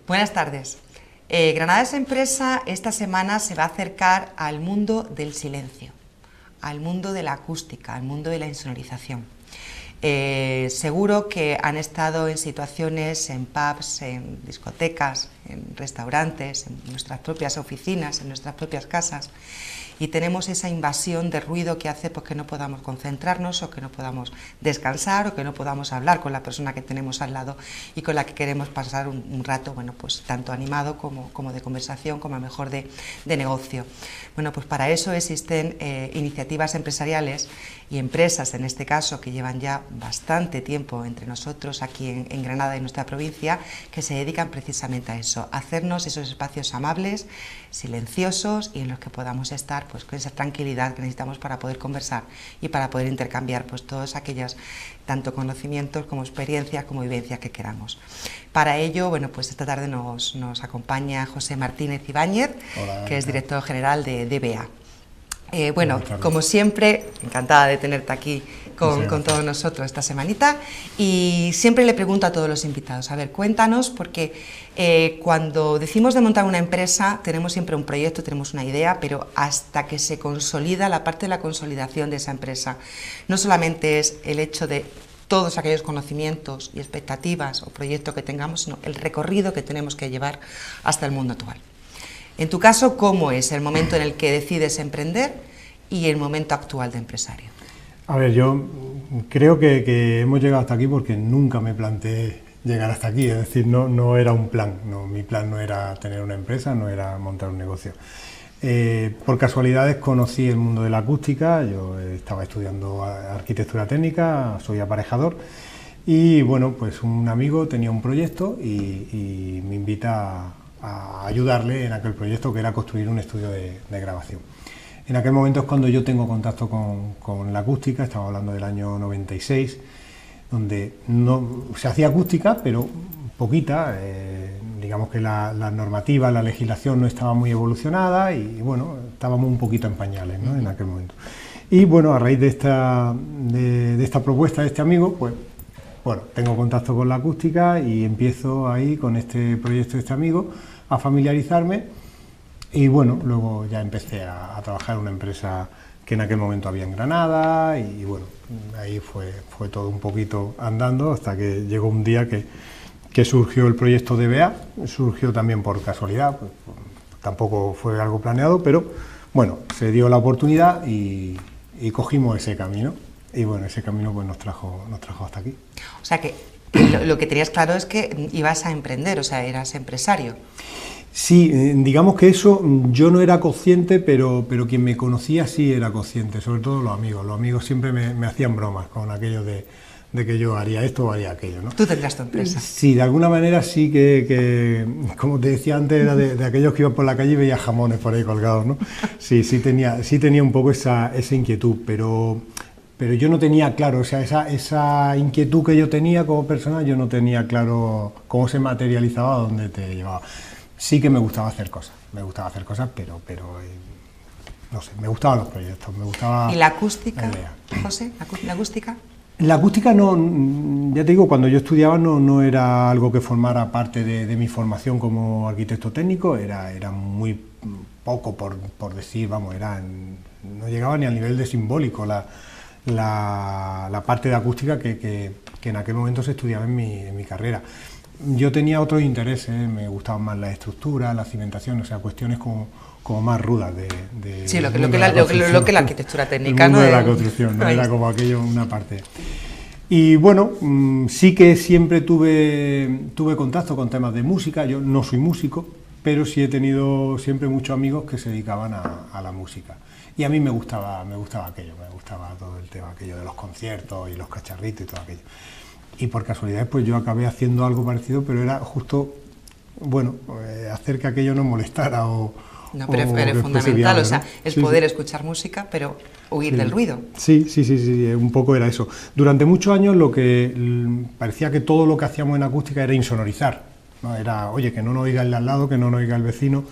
Buenas tardes. Granada es Empresa esta semana se va a acercar al mundo del silencio, al mundo de la acústica, al mundo de la insonorización. Seguro que han estado en situaciones, en pubs, en discotecas, en restaurantes, en nuestras propias oficinas, en nuestras propias casas, y tenemos esa invasión de ruido que hace pues, que no podamos concentrarnos o que no podamos descansar o que no podamos hablar con la persona que tenemos al lado y con la que queremos pasar un rato, bueno, pues tanto animado como de conversación, como a lo mejor de negocio. Bueno, pues para eso existen iniciativas empresariales y empresas, en este caso, que llevan ya bastante tiempo entre nosotros aquí en Granada y en nuestra provincia, que se dedican precisamente a eso, a hacernos esos espacios amables, silenciosos y en los que podamos estar pues, con esa tranquilidad que necesitamos para poder conversar y para poder intercambiar pues, todos aquellos tanto conocimientos como experiencias como vivencias que queramos. Para ello, bueno, pues esta tarde nos acompaña José Martínez Ibáñez, Hola, que es director general de BEA. Bueno, como siempre, encantada de tenerte aquí con todos nosotros esta semanita, y siempre le pregunto a todos los invitados, a ver, cuéntanos, porque cuando decimos de montar una empresa tenemos siempre un proyecto, tenemos una idea, pero hasta que se consolida la parte de la consolidación de esa empresa, no solamente es el hecho de todos aquellos conocimientos y expectativas o proyectos que tengamos, sino el recorrido que tenemos que llevar hasta el mundo actual. En tu caso, ¿cómo es el momento en el que decides emprender y el momento actual de empresario? A ver, yo creo que hemos llegado hasta aquí porque nunca me planteé llegar hasta aquí, es decir, no era un plan, mi plan no era tener una empresa, no era montar un negocio. Por casualidades conocí el mundo de la acústica, yo estaba estudiando arquitectura técnica, soy aparejador, y bueno, pues un amigo tenía un proyecto y me invita a ayudarle en aquel proyecto, que era construir un estudio de grabación. En aquel momento es cuando yo tengo contacto con la acústica, estamos hablando del año 96, donde no se hacía acústica, pero poquita, digamos que la normativa, la legislación no estaba muy evolucionada y bueno, estábamos un poquito en pañales, ¿no? En aquel momento. Y bueno, a raíz de esta propuesta de este amigo, pues bueno, tengo contacto con la acústica y empiezo ahí con este proyecto de este amigo a familiarizarme y bueno, luego ya empecé a trabajar en una empresa que en aquel momento había en Granada y bueno, ahí fue todo un poquito andando hasta que llegó un día que surgió el proyecto de BEA, surgió también por casualidad, pues, tampoco fue algo planeado, pero bueno, se dio la oportunidad y cogimos ese camino. Y bueno, ese camino pues nos trajo hasta aquí. O sea que lo que tenías claro es que ibas a emprender, o sea, eras empresario. Sí, digamos que eso yo no era consciente, pero quien me conocía sí era consciente, sobre todo los amigos. Los amigos siempre me hacían bromas con aquello de que yo haría esto o haría aquello, ¿no? Tú tendrás tu empresa. Sí, de alguna manera sí que como te decía antes, era de aquellos que iban por la calle y veía jamones por ahí colgados, ¿no? Sí tenía un poco esa inquietud, pero yo no tenía claro, o sea, esa inquietud que yo tenía como persona, yo no tenía claro cómo se materializaba, dónde te llevaba. Sí que me gustaba hacer cosas, pero no sé, me gustaban los proyectos, me gustaba... ¿Y la acústica, José? ¿La acústica? La acústica no, ya te digo, cuando yo estudiaba no era algo que formara parte de mi formación como arquitecto técnico, era muy poco por decir, vamos, no llegaba ni al nivel de simbólico la parte de acústica que en aquel momento se estudiaba en mi carrera. Yo tenía otros intereses, me gustaban más las estructuras, la cimentación, o sea, cuestiones como más rudas sí, lo que la arquitectura técnica, ¿no? De la construcción, no era como aquello una parte. Y bueno, sí que siempre tuve contacto con temas de música, yo no soy músico, pero sí he tenido siempre muchos amigos que se dedicaban a la música. Y a mí me gustaba aquello, me gustaba todo el tema aquello de los conciertos y los cacharritos y todo aquello. Y por casualidad pues yo acabé haciendo algo parecido, pero era justo, bueno, hacer que aquello no molestara o... No, pero es fundamental, viable, ¿no? O sea, es poder escuchar música, pero huir del ruido. Sí, un poco era eso. Durante muchos años lo que parecía que todo lo que hacíamos en acústica era insonorizar, ¿no? Era, oye, que no nos oiga el de al lado, que no nos oiga el vecino,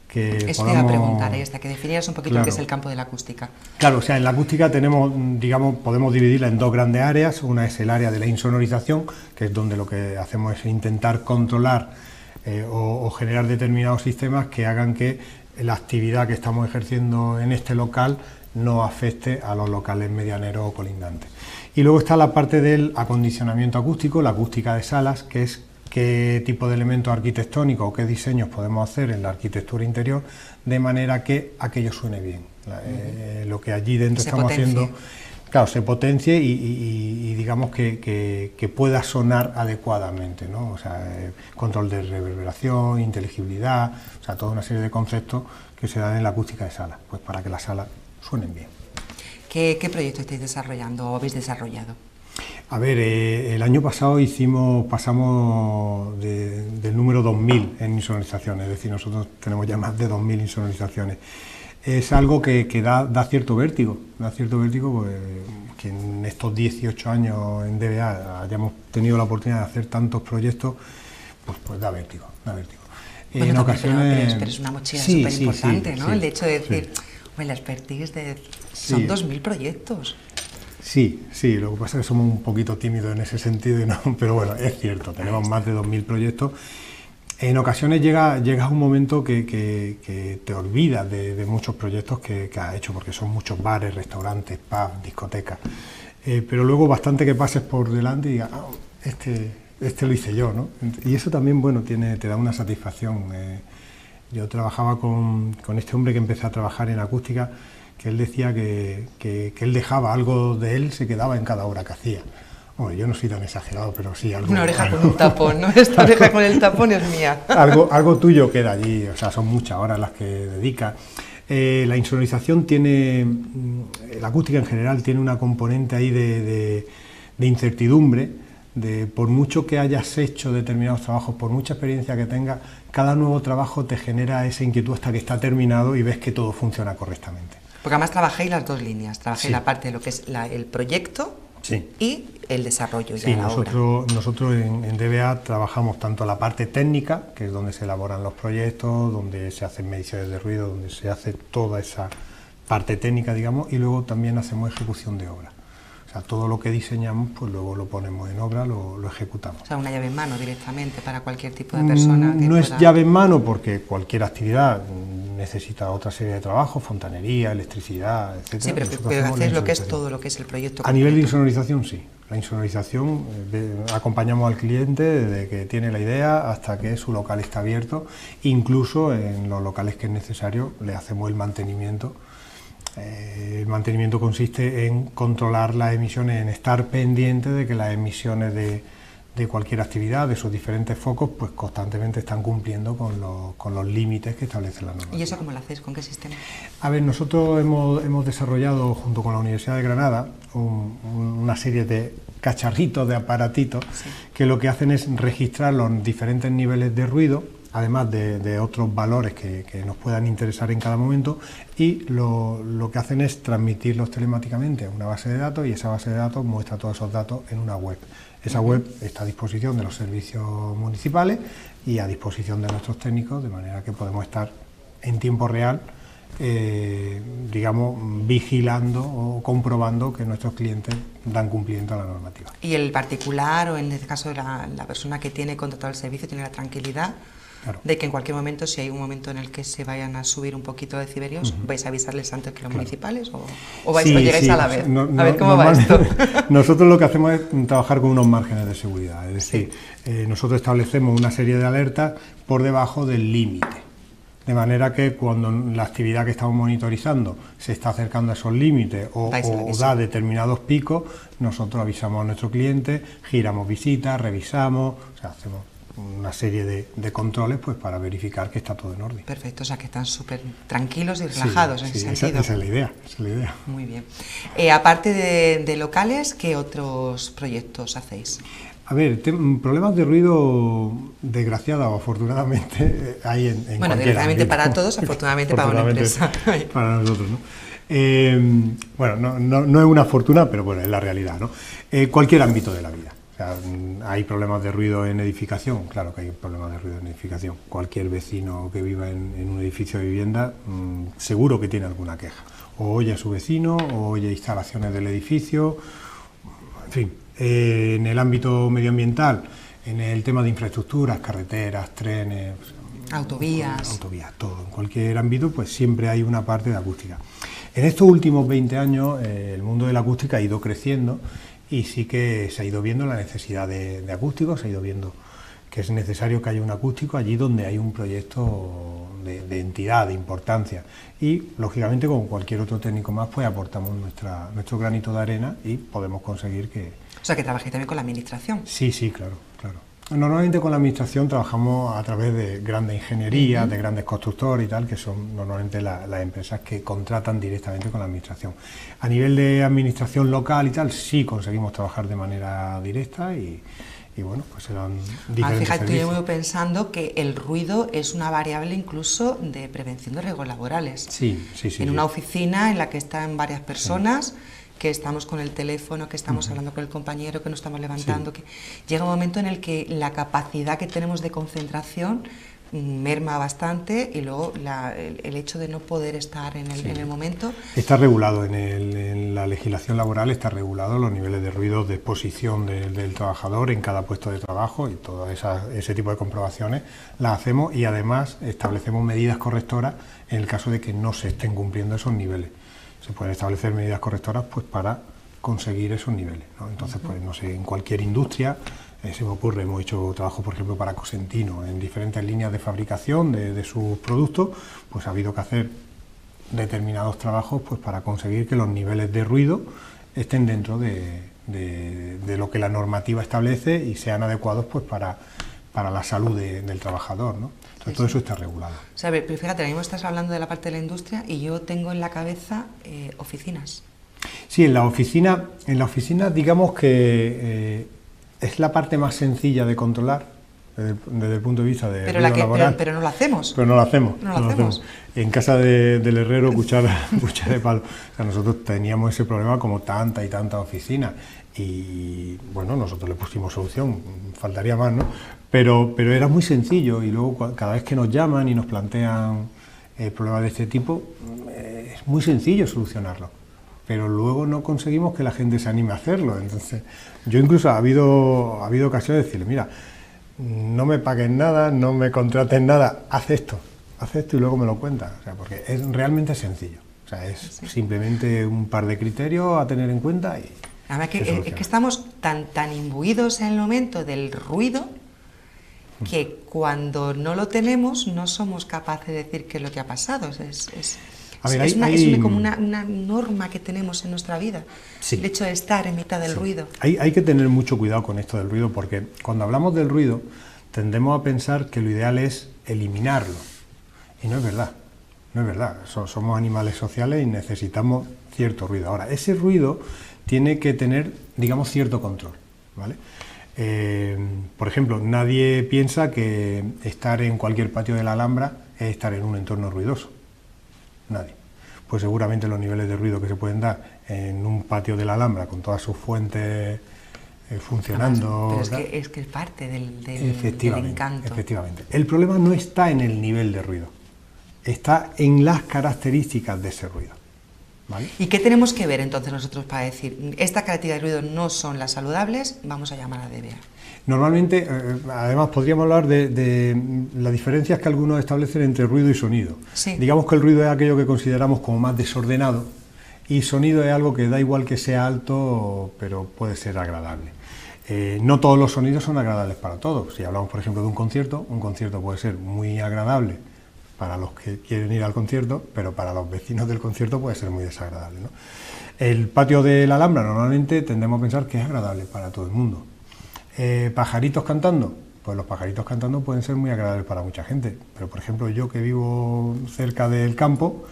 que eso te iba a preguntar, hasta que definieras un poquito qué es el campo de la acústica. Claro, o sea, en la acústica tenemos, digamos, podemos dividirla en dos grandes áreas. Una es el área de la insonorización, que es donde lo que hacemos es intentar controlar o generar determinados sistemas que hagan que la actividad que estamos ejerciendo en este local no afecte a los locales medianeros o colindantes. Y luego está la parte del acondicionamiento acústico, la acústica de salas, que es qué tipo de elementos arquitectónicos o qué diseños podemos hacer en la arquitectura interior de manera que aquello suene bien. Lo que allí dentro estamos haciendo, claro, se potencie y digamos que pueda sonar adecuadamente, ¿no? O sea, control de reverberación, inteligibilidad, o sea, toda una serie de conceptos que se dan en la acústica de salas, pues para que las salas suenen bien. ¿Qué proyecto estáis desarrollando o habéis desarrollado? A ver, el año pasado pasamos del número 2000 en insonorizaciones, es decir, nosotros tenemos ya más de 2000 insonorizaciones. Es algo que da cierto vértigo, pues, que en estos 18 años en DBA hayamos tenido la oportunidad de hacer tantos proyectos, pues da vértigo, da vértigo. Bueno, en ocasiones... pero es una mochila súper importante, ¿no? El hecho de decir, bueno, la expertise son 2000 proyectos. Sí, lo que pasa es que somos un poquito tímidos en ese sentido, ¿no? Pero bueno, es cierto, tenemos más de 2000 proyectos. En ocasiones llega un momento que te olvidas de muchos proyectos que has hecho, porque son muchos bares, restaurantes, pubs, discotecas. Pero luego bastante que pases por delante y digas, este lo hice yo, ¿no? Y eso también, bueno, te da una satisfacción. Yo trabajaba con este hombre que empecé a trabajar en acústica, que él decía que él dejaba algo de él, se quedaba en cada obra que hacía. Bueno, yo no soy tan exagerado, pero sí algo... Una oreja con un tapón, ¿no? Esta oreja con el tapón es mía. Algo tuyo queda allí, o sea, son muchas horas las que dedica. La insonorización la acústica en general tiene una componente ahí de incertidumbre, por mucho que hayas hecho determinados trabajos, por mucha experiencia que tengas, cada nuevo trabajo te genera esa inquietud hasta que está terminado y ves que todo funciona correctamente. Porque además trabajáis las dos líneas, trabajáis la parte de lo que es el proyecto y el desarrollo ya la obra. Nosotros en DBA trabajamos tanto la parte técnica, que es donde se elaboran los proyectos, donde se hacen mediciones de ruido, donde se hace toda esa parte técnica, digamos, y luego también hacemos ejecución de obra. O sea, todo lo que diseñamos, pues luego lo ponemos en obra, lo ejecutamos. O sea, una llave en mano directamente para cualquier tipo de persona. No es llave en mano porque cualquier actividad necesita otra serie de trabajos, fontanería, electricidad, etc. Sí, pero hacer lo que es todo lo que es el proyecto. A nivel de insonorización, sí. La insonorización, acompañamos al cliente desde que tiene la idea hasta que su local está abierto. Incluso en los locales que es necesario le hacemos el mantenimiento. El mantenimiento consiste en controlar las emisiones, en estar pendiente de que las emisiones de cualquier actividad, de sus diferentes focos, pues constantemente están cumpliendo con los límites que establece la norma. ¿Y eso cómo lo hacéis? ¿Con qué sistema? A ver, nosotros hemos desarrollado junto con la Universidad de Granada una serie de cacharritos, de aparatitos, que lo que hacen es registrar los diferentes niveles de ruido, además de otros valores que nos puedan interesar en cada momento, y lo que hacen es transmitirlos telemáticamente a una base de datos, y esa base de datos muestra todos esos datos en una web. Esa web está a disposición de los servicios municipales y a disposición de nuestros técnicos, de manera que podemos estar en tiempo real, digamos, vigilando o comprobando que nuestros clientes dan cumplimiento a la normativa. ¿Y el particular, o en este caso la persona que tiene contratado el servicio, tiene la tranquilidad de que en cualquier momento, si hay un momento en el que se vayan a subir un poquito de decibelios, vais a avisarles antes que los municipales o llegáis a la vez? A ver cómo va esto. Nosotros lo que hacemos es trabajar con unos márgenes de seguridad, es decir, nosotros establecemos una serie de alertas por debajo del límite, de manera que cuando la actividad que estamos monitorizando se está acercando a esos límites o da determinados picos, nosotros avisamos a nuestro cliente, giramos visitas, revisamos, o sea, hacemos una serie de controles, pues, para verificar que está todo en orden. Perfecto, o sea que están súper tranquilos y relajados en ese sentido. Esa es la idea, Muy bien. Aparte de locales, ¿qué otros proyectos hacéis? A ver, problemas de ruido, desgraciada o afortunadamente, hay en bueno, desgraciadamente para todos, afortunadamente para una empresa. Para nosotros, ¿no? Bueno, no es una fortuna, pero bueno, es la realidad, ¿no? Cualquier ámbito de la vida. Hay problemas de ruido en edificación, claro que hay problemas de ruido en edificación. Cualquier vecino que viva en un edificio de vivienda seguro que tiene alguna queja. O oye a su vecino, o oye instalaciones del edificio, en fin. En el ámbito medioambiental, En el tema de infraestructuras, carreteras, trenes, autovías, todo, en cualquier ámbito, pues siempre hay una parte de acústica. En estos últimos 20 años el mundo de la acústica ha ido creciendo y sí que se ha ido viendo la necesidad de acústicos, se ha ido viendo que es necesario que haya un acústico allí donde hay un proyecto de entidad, de importancia. Y, lógicamente, con cualquier otro técnico más, pues aportamos nuestro granito de arena y podemos conseguir que... O sea, que trabajéis también con la administración. Sí, claro. Normalmente con la administración trabajamos a través de grandes ingenierías, de grandes constructores y tal, que son normalmente las empresas que contratan directamente con la administración. A nivel de administración local y tal, sí conseguimos trabajar de manera directa y bueno, pues serán diferentes fíjate, servicios. yo me voy pensando que el ruido es una variable incluso de prevención de riesgos laborales. Sí. En una oficina en la que están varias personas, que estamos con el teléfono, que estamos hablando con el compañero, que nos estamos levantando, que llega un momento en el que la capacidad que tenemos de concentración merma bastante y luego el hecho de no poder estar en el momento... Está regulado, en la legislación laboral está regulado los niveles de ruido de exposición del trabajador en cada puesto de trabajo y todo ese tipo de comprobaciones las hacemos y además establecemos medidas correctoras en el caso de que no se estén cumpliendo esos niveles. Se pueden establecer medidas correctoras pues para conseguir esos niveles, ¿no? Entonces, pues no sé, en cualquier industria... se me ocurre, hemos hecho trabajo, por ejemplo, para Cosentino, en diferentes líneas de fabricación de sus productos, pues ha habido que hacer determinados trabajos pues para conseguir que los niveles de ruido estén dentro de lo que la normativa establece y sean adecuados pues para la salud del trabajador, ¿no? Entonces, todo eso está regulado. O sea, pero fíjate, ahora mismo estás hablando de la parte de la industria y yo tengo en la cabeza oficinas. Sí, en la oficina digamos que... es la parte más sencilla de controlar desde el punto de vista de ruido laboral. Pero no lo hacemos. Pero no lo hacemos. En casa del herrero, cuchara de palo. O sea, nosotros teníamos ese problema como tanta y tanta oficina. Y bueno, nosotros le pusimos solución, faltaría más, ¿no? Pero era muy sencillo y luego cada vez que nos llaman y nos plantean problemas de este tipo, es muy sencillo solucionarlo. Pero luego no conseguimos que la gente se anime a hacerlo. Entonces, yo incluso ha habido ocasiones de decirle, mira, no me pagues nada, no me contrates nada, haz esto y luego me lo cuentas. O sea, porque es realmente sencillo. O sea, es simplemente un par de criterios a tener en cuenta y... Además es que estamos tan imbuidos en el momento del ruido que cuando no lo tenemos no somos capaces de decir qué es lo que ha pasado. Es como una norma que tenemos en nuestra vida, el hecho de estar en mitad del ruido. Hay que tener mucho cuidado con esto del ruido, porque cuando hablamos del ruido tendemos a pensar que lo ideal es eliminarlo, y no es verdad, somos animales sociales y necesitamos cierto ruido. Ahora, ese ruido tiene que tener, digamos, cierto control, ¿vale? Por ejemplo, nadie piensa que estar en cualquier patio de la Alhambra es estar en un entorno ruidoso. Nadie. Pues seguramente los niveles de ruido que se pueden dar en un patio de la Alhambra con todas sus fuentes funcionando... Pero es que es parte del encanto. Efectivamente. El problema no está en el nivel de ruido, está en las características de ese ruido, ¿vale? ¿Y qué tenemos que ver entonces nosotros para decir, esta cantidad de ruido no son las saludables, vamos a llamar a DBA? Normalmente, además, podríamos hablar de las diferencias que algunos establecen entre ruido y sonido. Sí. Digamos que el ruido es aquello que consideramos como más desordenado y sonido es algo que da igual que sea alto, pero puede ser agradable. No todos los sonidos son agradables para todos. Si hablamos, por ejemplo, de un concierto puede ser muy agradable para los que quieren ir al concierto, pero para los vecinos del concierto puede ser muy desagradable, ¿no? El patio de la Alhambra normalmente tendemos a pensar que es agradable para todo el mundo. Pajaritos cantando, pues los pajaritos cantando pueden ser muy agradables para mucha gente, pero por ejemplo yo que vivo cerca del campo,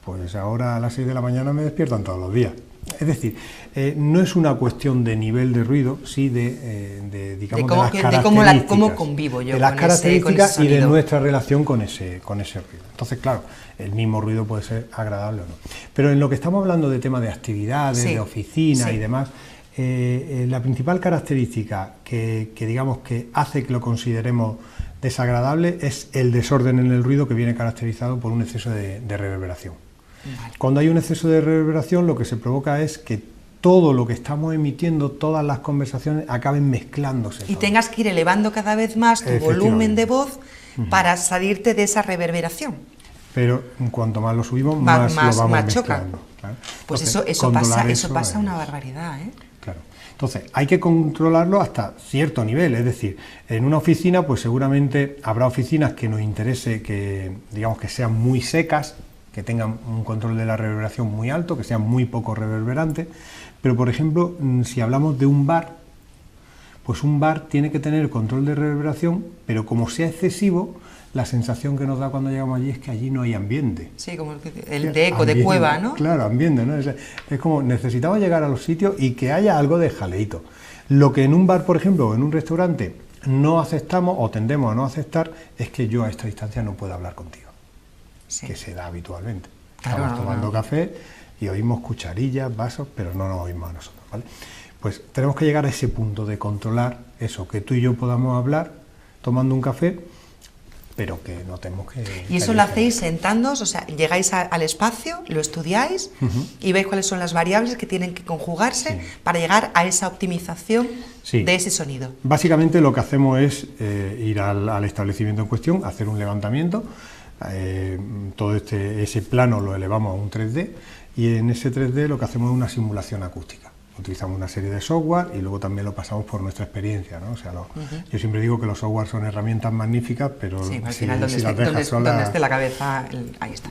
pues ahora a las 6 de la mañana me despiertan todos los días. Es decir, no es una cuestión de nivel de ruido, sí digamos, de las características, cómo convivo yo de las características con ese y de nuestra relación con ese ruido. Entonces, claro, el mismo ruido puede ser agradable o no. Pero en lo que estamos hablando de temas de actividades, de oficina y demás, la principal característica que digamos que hace que lo consideremos desagradable es el desorden en el ruido que viene caracterizado por un exceso de reverberación. Vale. Cuando hay un exceso de reverberación, lo que se provoca es que todo lo que estamos emitiendo, todas las conversaciones acaben mezclándose. Y tengas que ir elevando cada vez más tu volumen de voz para salirte de esa reverberación. Pero cuanto más lo subimos, más lo vamos mezclando. ¿Vale? Pues entonces, eso pasa una barbaridad, ¿eh? Claro. Entonces, hay que controlarlo hasta cierto nivel, es decir, en una oficina, pues seguramente habrá oficinas que nos interese que, digamos, que sean muy secas, que tengan un control de la reverberación muy alto, que sean muy poco reverberantes, pero por ejemplo, si hablamos de un bar, pues un bar tiene que tener control de reverberación, pero como sea excesivo, la sensación que nos da cuando llegamos allí es que allí no hay ambiente. Sí, como el de eco, de cueva, ¿no? Claro, ambiente, ¿no? Es como necesitamos llegar a los sitios y que haya algo de jaleíto. Lo que en un bar, por ejemplo, o en un restaurante no aceptamos o tendemos a no aceptar es que yo a esta distancia no pueda hablar contigo, que se da habitualmente. Claro, Estamos tomando café y oímos cucharillas, vasos, pero no nos oímos a nosotros, ¿vale? Pues tenemos que llegar a ese punto de controlar eso, que tú y yo podamos hablar tomando un café, pero que no tenemos que... Y eso lo hacéis sentándoos, o sea, llegáis al espacio, lo estudiáis y veis cuáles son las variables que tienen que conjugarse para llegar a esa optimización de ese sonido. Básicamente lo que hacemos es ir al establecimiento en cuestión, hacer un levantamiento, todo ese plano lo elevamos a un 3D y en ese 3D lo que hacemos es una simulación acústica. Utilizamos una serie de software y luego también lo pasamos por nuestra experiencia, ¿no? O sea, yo siempre digo que los software son herramientas magníficas, pero al final donde esté la cabeza, ahí está.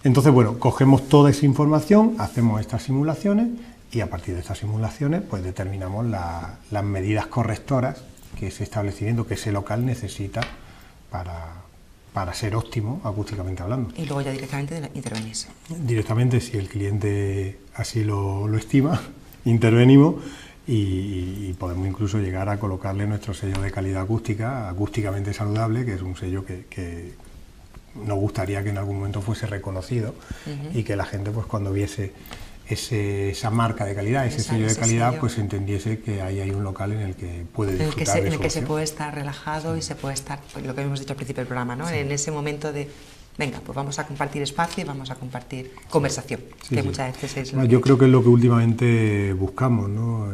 Entonces, bueno, cogemos toda esa información, hacemos estas simulaciones y a partir de estas simulaciones pues determinamos las medidas correctoras que ese establecimiento, que ese local necesita para ser óptimo acústicamente hablando. Y luego ya directamente intervenís. Directamente, si el cliente así lo estima, intervenimos y podemos incluso llegar a colocarle nuestro sello de calidad acústica, acústicamente saludable, que es un sello que nos gustaría que en algún momento fuese reconocido y que la gente, pues cuando viese esa marca de calidad, ese sello de calidad, pues entendiese que ahí hay un local en el que puede disfrutar en el que se puede estar relajado y se puede estar, pues, lo que hemos dicho al principio del programa, ¿no? En ese momento de venga, pues vamos a compartir espacio y vamos a compartir conversación, que muchas veces es lo yo creo que es lo que últimamente buscamos, ¿no?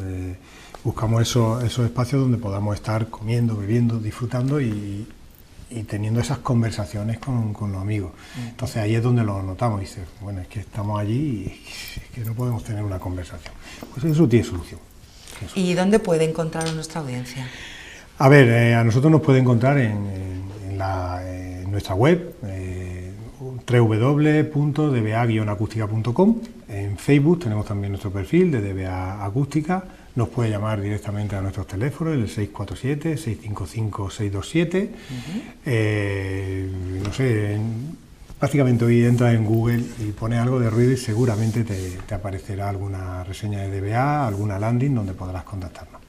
Buscamos esos espacios donde podamos estar comiendo, bebiendo, disfrutando y teniendo esas conversaciones con los amigos. Entonces ahí es donde lo notamos, y dices, bueno, es que estamos allí y es que no podemos tener una conversación. Pues eso tiene solución. ¿Y dónde puede encontrar nuestra audiencia? A ver, a nosotros nos puede encontrar en nuestra web, www.dba-acústica.com. En Facebook tenemos también nuestro perfil de DBA Acústica. Nos puede llamar directamente a nuestros teléfonos, el 647-655-627. No sé, prácticamente hoy entras en Google y pones algo de ruido y seguramente te aparecerá alguna reseña de DBA, alguna landing donde podrás contactarnos.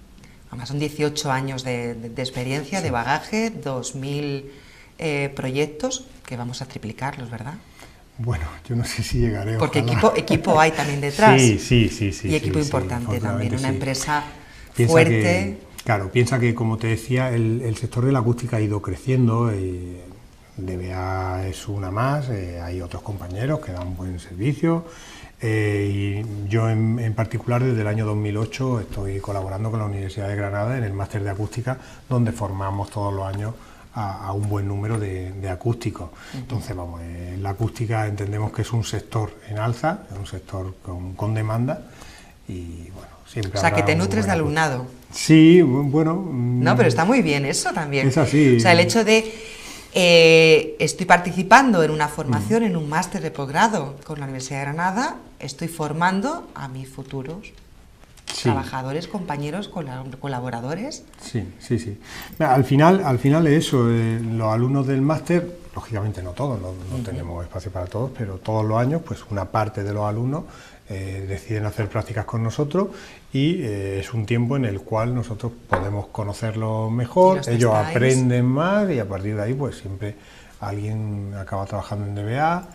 Además son 18 años de experiencia, de bagaje, 2000 proyectos, que vamos a triplicarlos, ¿verdad? Bueno, yo no sé si llegaré. Porque equipo hay también detrás. Sí. Y equipo importante también, una empresa piensa fuerte. Piensa que, como te decía, el sector de la acústica ha ido creciendo. DBA es una más, hay otros compañeros que dan buen servicio. Y yo en particular desde el año 2008 estoy colaborando con la Universidad de Granada en el máster de acústica, donde formamos todos los años a un buen número de acústicos. Entonces, vamos, la acústica entendemos que es un sector en alza, es un sector con demanda y, bueno, siempre. O sea, que te nutres de alumnado. Sí, bueno. No, pero está muy bien eso también. Es así. O sea, el hecho de estoy participando en una formación, en un máster de posgrado con la Universidad de Granada, estoy formando a mis futuros trabajadores, compañeros, colaboradores. Sí. Al final es eso, los alumnos del máster, lógicamente no todos, no tenemos espacio para todos, pero todos los años, pues una parte de los alumnos deciden hacer prácticas con nosotros y es un tiempo en el cual nosotros podemos conocerlos mejor, ellos aprenden más y a partir de ahí, pues siempre alguien acaba trabajando en DBA,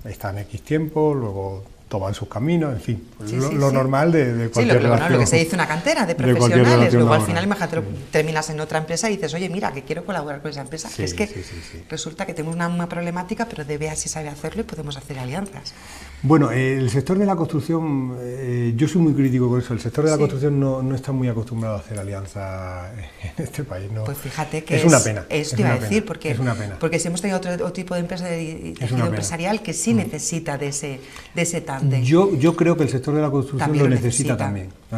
está en X tiempo, luego toman sus caminos, en fin, Sí, lo sí. normal de cualquier Sí, relación. lo que se dice una cantera de cualquier profesionales. relación Luego al laboral. final, imagínate, terminas en otra empresa y dices, oye, mira, que quiero colaborar con esa empresa. Sí, Es que sí. resulta que tenemos una problemática, pero DBA sí sabe hacerlo y podemos hacer alianzas. Bueno, el sector de la construcción, yo soy muy crítico con eso. El sector de la Sí. construcción no está muy acostumbrado a hacer alianzas en este país. ¿No? Pues fíjate que es una pena. Te iba a decir, porque, es una pena. porque si hemos tenido otro tipo de empresa de Es tejido una pena. empresarial que sí necesita de ese tándem. Yo creo que el sector de la construcción También lo lo necesita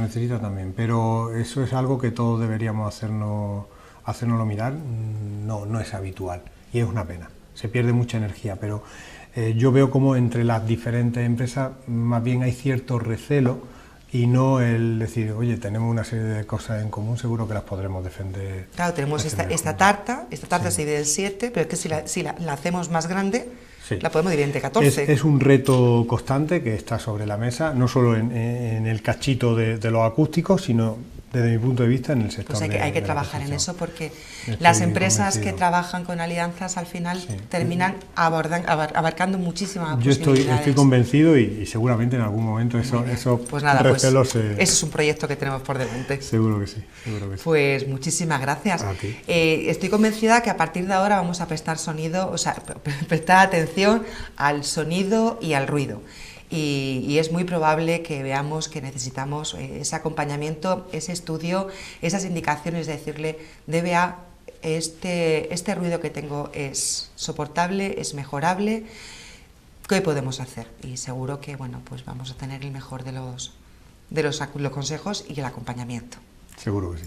necesita. también, pero eso es algo que todos deberíamos hacérnoslo mirar. No es habitual y es una pena. Se pierde mucha energía, pero yo veo como entre las diferentes empresas más bien hay cierto recelo y no el decir, oye, tenemos una serie de cosas en común, seguro que las podremos defender. Claro, tenemos esta juntas. tarta Sí. se divide en 7, pero es que si la hacemos más grande, Sí. la podemos dividir entre 14. Es un reto constante que está sobre la mesa, no solo en el cachito de los acústicos, sino desde mi punto de vista en el sector. Pues hay que de la trabajar en construcción. eso porque Estoy las empresas convencido. que trabajan con alianzas al final Sí. terminan abarcando muchísimas Yo posibilidades. estoy convencido y seguramente en algún momento esos Pues nada, pues recelos ese es un proyecto que tenemos por delante. seguro que sí. Pues muchísimas gracias. A ti. Estoy convencida que a partir de ahora vamos a prestar prestar atención al sonido y al ruido. Y es muy probable que veamos que necesitamos ese acompañamiento, ese estudio, esas indicaciones de decirle, DBA, este ruido que tengo es soportable, es mejorable, ¿qué podemos hacer? Y seguro que bueno, pues vamos a tener el mejor de los consejos y el acompañamiento. Seguro que sí.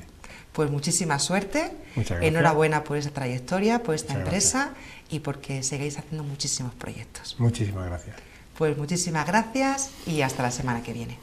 Pues muchísima suerte, Muchas gracias. enhorabuena por esa trayectoria, por esta Muchas empresa y porque seguís haciendo muchísimos proyectos. Muchísimas gracias. Pues muchísimas gracias y hasta la semana que viene.